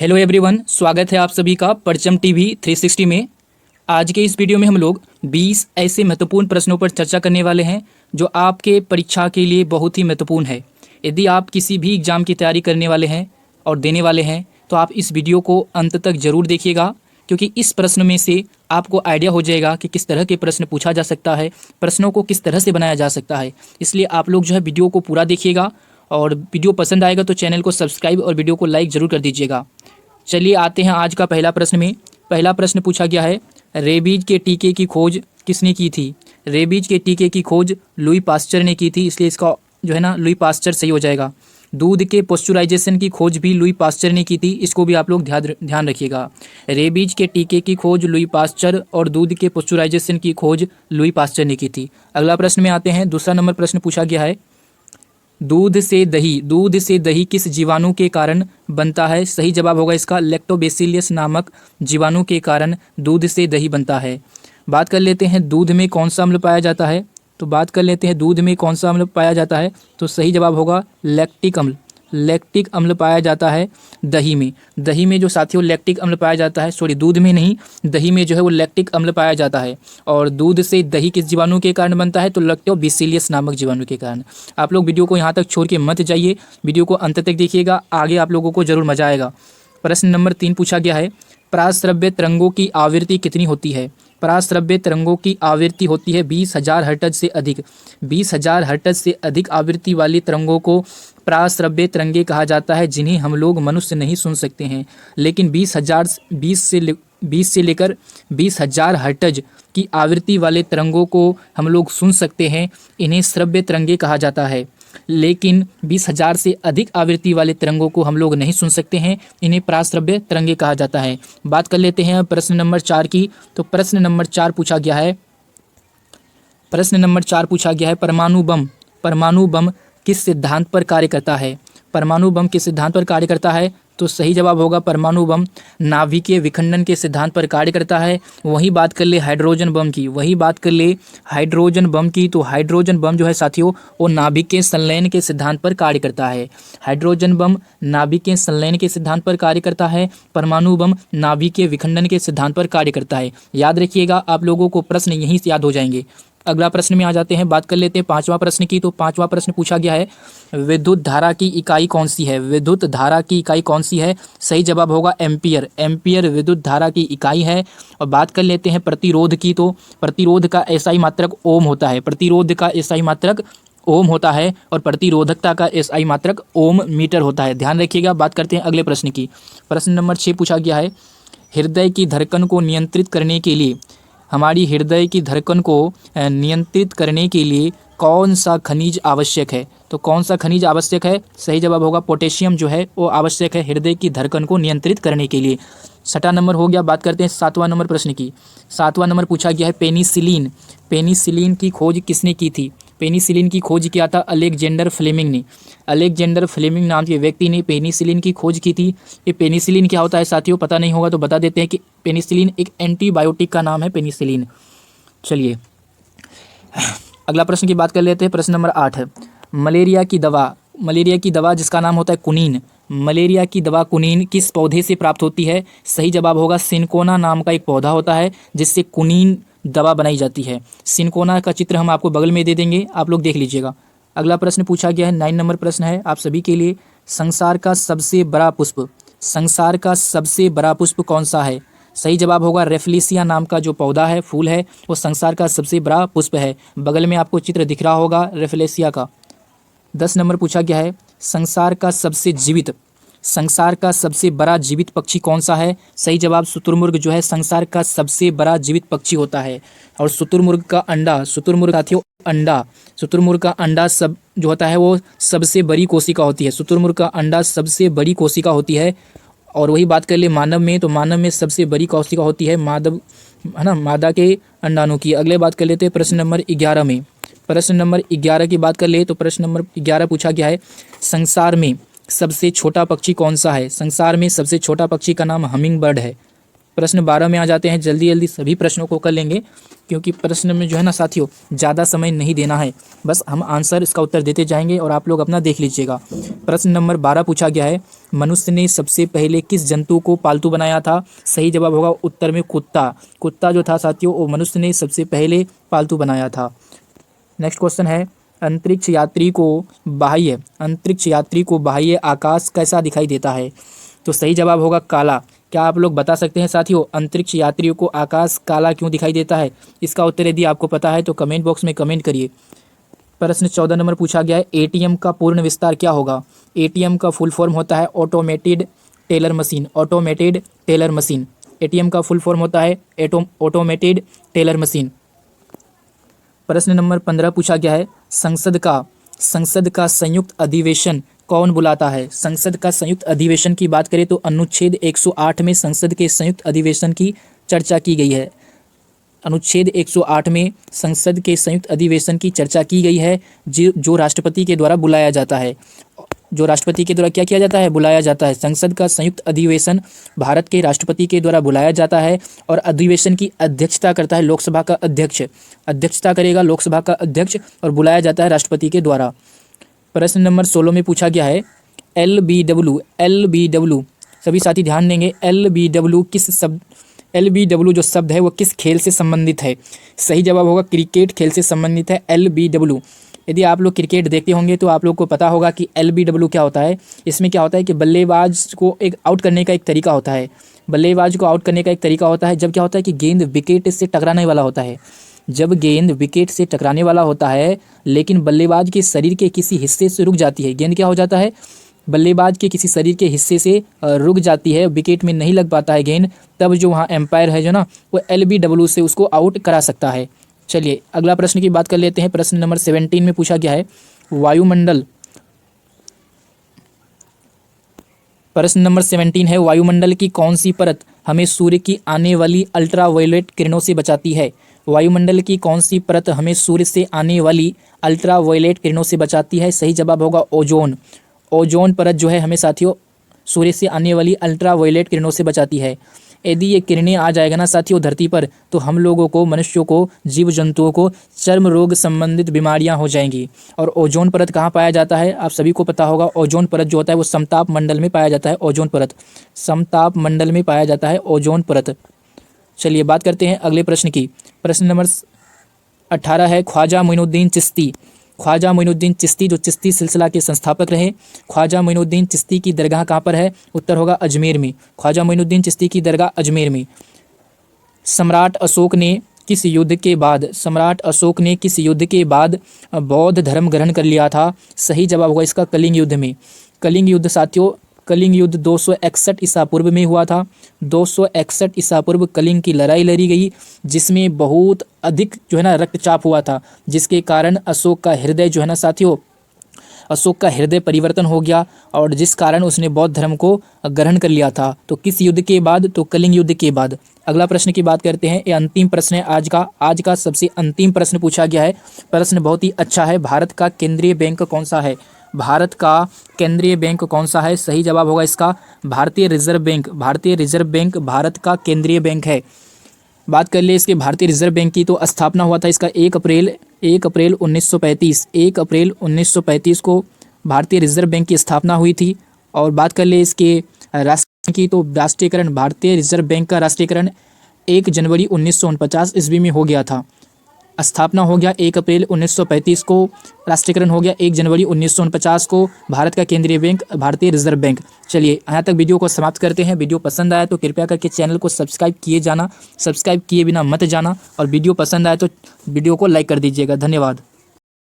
Hello everyone, स्वागत है आप सभी का परचम टीवी 360 में। आज के इस वीडियो में हम लोग 20 ऐसे महत्वपूर्ण प्रश्नों पर चर्चा करने वाले हैं जो आपके परीक्षा के लिए बहुत ही महत्वपूर्ण है। यदि आप किसी भी एग्ज़ाम की तैयारी करने वाले हैं और देने वाले हैं तो आप इस वीडियो को अंत तक ज़रूर देखिएगा, क्योंकि इस प्रश्न में से आपको आइडिया हो जाएगा कि किस तरह के प्रश्न पूछा जा सकता है, प्रश्नों को किस तरह से बनाया जा सकता है। इसलिए आप लोग जो है वीडियो को पूरा देखिएगा और वीडियो पसंद आएगा तो चैनल को सब्सक्राइब और वीडियो को लाइक ज़रूर कर दीजिएगा। चलिए आते हैं आज का पहला प्रश्न में। पहला प्रश्न पूछा गया है, रेबीज के टीके की खोज किसने की थी? रेबीज के टीके की खोज लुई पास्चर ने की थी, इसलिए इसका जो है ना लुई पास्चर सही हो जाएगा। दूध के पॉस्चराइजेशन की खोज भी लुई पास्चर ने की थी, इसको भी आप लोग ध्यान रखिएगा। रेबीज के टीके की खोज लुई पास्चर और दूध के पॉस्चराइजेशन की खोज लुई पास्चर ने की थी। अगला प्रश्न में आते हैं। दूसरा नंबर प्रश्न पूछा गया है, दूध से दही किस जीवाणु के कारण बनता है? सही जवाब होगा इसका लैक्टोबैसिलस नामक जीवाणु के कारण दूध से दही बनता है। बात कर लेते हैं दूध में कौन सा अम्ल पाया जाता है, तो सही जवाब होगा लैक्टिक अम्ल। लैक्टिक अम्ल पाया जाता है दही में जो साथियों लैक्टिक अम्ल पाया जाता है, सॉरी दूध में नहीं, दही में जो है वो लैक्टिक अम्ल पाया जाता है। और दूध से दही किस जीवाणु के कारण बनता है? तो लैक्टोबैसिलस नामक जीवाणु के कारण। आप लोग वीडियो को यहाँ तक छोड़ के मत जाइए, वीडियो को अंत तक देखिएगा, आगे आप लोगों को जरूर मजा आएगा। प्रश्न नंबर 3 पूछा गया है, पराश्रव्य तरंगों की आवृत्ति कितनी होती है? पराश्रव्य तरंगों की आवृत्ति होती है 20,000 हर्ट्ज से अधिक। 20,000 हर्ट्ज से अधिक आवृत्ति वाली तरंगों को पराश्रव्य तरंगे कहा जाता है, जिन्हें हम लोग मनुष्य नहीं सुन सकते हैं। लेकिन 20 से लेकर 20,000 हर्ट्ज की आवृत्ति वाले तरंगों को हम लोग सुन सकते हैं, इन्हें श्रव्य तरंगे कहा जाता है। लेकिन 20,000 से अधिक आवृत्ति वाले तरंगों को हम लोग नहीं सुन सकते हैं, इन्हें पराश्रव्य तरंगे कहा जाता है। बात कर लेते हैं प्रश्न नंबर 4 की। तो प्रश्न नंबर 4 पूछा गया है, परमाणु बम किस सिद्धांत पर कार्य करता है? परमाणु बम किस सिद्धांत पर कार्य करता है? तो सही जवाब होगा परमाणु बम नाभिकीय विखंडन के सिद्धांत पर कार्य करता है। वही बात कर ले हाइड्रोजन बम की, तो हाइड्रोजन बम जो है साथियों वो नाभिकीय संलयन के सिद्धांत पर कार्य करता है। हाइड्रोजन बम नाभिकीय संलयन के सिद्धांत पर कार्य करता है, परमाणु बम नाभिकीय विखंडन के सिद्धांत पर कार्य करता है। याद रखिएगा, आप लोगों को प्रश्न यहीं से याद हो जाएंगे। अगला प्रश्न में आ जाते हैं, बात कर लेते हैं 5वां प्रश्न की। तो 5वां प्रश्न पूछा गया है, विद्युत धारा की इकाई कौन सी है? विद्युत धारा की इकाई कौन सी है? सही जवाब होगा एम्पियर। एम्पियर विद्युत धारा की इकाई है। और बात कर लेते हैं प्रतिरोध की। तो प्रतिरोध का एसआई मात्रक ओम होता है, और प्रतिरोधकता का एसआई मात्रक ओम मीटर होता है। ध्यान रखिएगा। बात करते हैं अगले प्रश्न की। प्रश्न नंबर 6 पूछा गया है, हृदय की धड़कन को नियंत्रित करने के लिए, हमारी हृदय की धड़कन को नियंत्रित करने के लिए कौन सा खनिज आवश्यक है? तो कौन सा खनिज आवश्यक है? सही जवाब होगा पोटेशियम जो है वो आवश्यक है हृदय की धड़कन को नियंत्रित करने के लिए। 6वां नंबर हो गया। बात करते हैं 7वां नंबर प्रश्न की। 7वां नंबर पूछा गया है, पेनिसिलिन की खोज किसने की थी? पेनिसिलिन की खोज किया था अलेक्जेंडर फ्लेमिंग ने। अलेक्जेंडर फ्लेमिंग नाम के व्यक्ति ने पेनिसिलिन की खोज की थी। ये पेनिसिलिन क्या होता है साथियों, पता नहीं होगा तो बता देते हैं कि पेनिसिलिन एक एंटीबायोटिक का नाम है पेनिसिलिन। चलिए अगला प्रश्न की बात कर लेते हैं। प्रश्न नंबर 8 है, मलेरिया की दवा जिसका नाम होता है कुनीन, मलेरिया की दवा कुनीन किस पौधे से प्राप्त होती है? सही जवाब होगा सिनकोना नाम का एक पौधा होता है जिससे कुनीन दवा बनाई जाती है। सिनकोना का चित्र हम आपको बगल में दे देंगे, आप लोग देख लीजिएगा। अगला प्रश्न पूछा गया है, 9 नंबर प्रश्न है आप सभी के लिए, संसार का सबसे बड़ा पुष्प कौन सा है? सही जवाब होगा रेफलेसिया नाम का जो पौधा है, फूल है, वो संसार का सबसे बड़ा पुष्प है। बगल में आपको चित्र दिख रहा होगा रेफलेसिया का। 10 नंबर पूछा गया है, संसार का सबसे बड़ा जीवित पक्षी कौन सा है? सही जवाब शुतुरमुर्ग जो है संसार का सबसे बड़ा जीवित पक्षी होता है। और शुतुरमुर्ग का अंडा सब जो होता है वो सबसे बड़ी कोशिका होती है। शुतुरमुर्ग का अंडा सबसे बड़ी कोशिका होती है। और वही बात कर ले मानव में, तो मानव में सबसे बड़ी कोशिका होती है मादा के अंडाणु की। अगले बात कर लेते हैं प्रश्न नंबर 11 में। प्रश्न नंबर 11 की बात कर ले तो प्रश्न नंबर 11 पूछा गया है, संसार में सबसे छोटा पक्षी कौन सा है? संसार में सबसे छोटा पक्षी का नाम हमिंग बर्ड है। प्रश्न 12 में आ जाते हैं। जल्दी जल्दी सभी प्रश्नों को कर लेंगे क्योंकि प्रश्न में जो है ना साथियों ज़्यादा समय नहीं देना है, बस हम आंसर इसका उत्तर देते जाएंगे और आप लोग अपना देख लीजिएगा। प्रश्न नंबर 12 पूछा गया है, मनुष्य ने सबसे पहले किस जंतु को पालतू बनाया था? सही जवाब होगा उत्तर में कुत्ता। कुत्ता जो था साथियों वो मनुष्य ने सबसे पहले पालतू बनाया था। नेक्स्ट क्वेश्चन है, अंतरिक्ष यात्री को बाह्य आकाश कैसा दिखाई देता है? तो सही जवाब होगा काला। क्या आप लोग बता सकते हैं साथियों अंतरिक्ष यात्रियों को आकाश काला क्यों दिखाई देता है? इसका उत्तर यदि आपको पता है तो कमेंट बॉक्स में कमेंट करिए। प्रश्न 14 नंबर पूछा गया है, एटीएम का पूर्ण विस्तार क्या होगा? एटीएम का फुल फॉर्म होता है automated teller machine. Automated teller machine ATM का फुल फॉर्म होता है ऑटोमेटेड टेलर मशीन। प्रश्न नंबर 15 पूछा गया है, संसद का संयुक्त अधिवेशन कौन बुलाता है? संसद का संयुक्त अधिवेशन की बात करें तो अनुच्छेद 108 में संसद के संयुक्त अधिवेशन की चर्चा की गई है। अनुच्छेद 108 में संसद के संयुक्त अधिवेशन की चर्चा की गई है जो राष्ट्रपति के द्वारा बुलाया जाता है। जो राष्ट्रपति के द्वारा क्या किया जाता है? बुलाया जाता है। संसद का संयुक्त अधिवेशन भारत के राष्ट्रपति के द्वारा बुलाया जाता है और अधिवेशन की अध्यक्षता करता है लोकसभा का अध्यक्ष। अध्यक्षता करेगा लोकसभा का अध्यक्ष और बुलाया जाता है राष्ट्रपति के द्वारा। प्रश्न नंबर 16 में पूछा गया है, LBW सभी साथी ध्यान देंगे, LBW जो शब्द है वो किस खेल से संबंधित है? सही जवाब होगा क्रिकेट खेल से संबंधित है LBW। यदि आप लोग क्रिकेट देखते होंगे तो आप लोग को पता होगा कि LBW क्या होता है। इसमें क्या होता है कि बल्लेबाज को एक आउट करने का एक तरीका होता है। बल्लेबाज को आउट करने का एक तरीका होता है जब क्या होता है कि गेंद विकेट से टकराने वाला होता है। जब गेंद विकेट से टकराने वाला होता है लेकिन बल्लेबाज के शरीर के किसी हिस्से से रुक जाती है, गेंद क्या हो जाता है? बल्लेबाज के किसी शरीर के हिस्से से रुक जाती है, विकेट में नहीं लग पाता है गेंद, तब जो वहाँ एम्पायर है जो ना वो LBW से उसको आउट करा सकता है। चलिए अगला प्रश्न की बात कर लेते हैं। प्रश्न नंबर 17 में पूछा गया है, प्रश्न नंबर 17 है, वायुमंडल की कौन सी परत हमें सूर्य की आने वाली अल्ट्रावायलेट किरणों से बचाती है? वायुमंडल की कौन सी परत हमें सूर्य से आने वाली अल्ट्रावायलेट किरणों से बचाती है? सही जवाब होगा ओजोन। ओजोन परत जो है हमें साथियों सूर्य से आने वाली अल्ट्रावायलेट किरणों से बचाती है। यदि ये किरणें आ जाएगा ना साथियों धरती पर तो हम लोगों को, मनुष्यों को, जीव जंतुओं को चर्म रोग संबंधित बीमारियां हो जाएंगी। और ओजोन परत कहाँ पाया जाता है? आप सभी को पता होगा ओजोन परत जो होता है वो समताप मंडल में पाया जाता है। ओजोन परत समताप मंडल में पाया जाता है ओजोन परत। चलिए बात करते हैं अगले प्रश्न की। प्रश्न नंबर 18 है, ख्वाजा मोइनुद्दीन चिश्ती। ख्वाजा मोइनुद्दीन चिश्ती जो चिश्ती सिलसिला के संस्थापक रहे, ख्वाजा मोइनुद्दीन चिश्ती की दरगाह कहाँ पर है? उत्तर होगा अजमेर में। ख्वाजा मोइनुद्दीन चिश्ती की दरगाह अजमेर में। सम्राट अशोक ने किस युद्ध के बाद बौद्ध धर्म ग्रहण कर लिया था? सही जवाब होगा इसका कलिंग युद्ध में। कलिंग युद्ध साथियों, कलिंग युद्ध 261 ईसा पूर्व में हुआ था। 261 ईसा पूर्व कलिंग की लड़ाई लड़ी गई जिसमें बहुत अधिक जो है ना रक्तचाप हुआ था, जिसके कारण अशोक का हृदय जो है ना साथियों अशोक का हृदय परिवर्तन हो गया और जिस कारण उसने बौद्ध धर्म को ग्रहण कर लिया था। तो किस युद्ध के बाद? तो कलिंग युद्ध के बाद। अगला प्रश्न की बात करते हैं। ये अंतिम प्रश्न है आज का सबसे अंतिम प्रश्न पूछा गया है। प्रश्न बहुत ही अच्छा है। भारत का केंद्रीय बैंक कौन सा है? भारत का केंद्रीय बैंक कौन सा है? सही जवाब होगा इसका भारतीय रिजर्व बैंक। भारतीय रिजर्व बैंक भारत का केंद्रीय बैंक है। बात कर ले इसके भारतीय रिजर्व बैंक की तो स्थापना हुआ था इसका 1 अप्रैल 1935। 1 अप्रैल 1935 को भारतीय रिजर्व बैंक की स्थापना हुई थी। और बात कर ले इसके राष्ट्रीय की तो राष्ट्रीयकरण, भारतीय रिजर्व बैंक का राष्ट्रीयकरण 1 जनवरी 1949 ईस्वी में हो गया था। स्थापना हो गया 1 अप्रैल 1935 को, राष्ट्रीयकरण हो गया 1 जनवरी 1949 को भारत का केंद्रीय बैंक भारतीय रिजर्व बैंक। चलिए यहाँ तक वीडियो को समाप्त करते हैं। वीडियो पसंद आया तो कृपया करके चैनल को सब्सक्राइब किए जाना, सब्सक्राइब किए बिना मत जाना, और वीडियो पसंद आए तो वीडियो को लाइक कर दीजिएगा। धन्यवाद।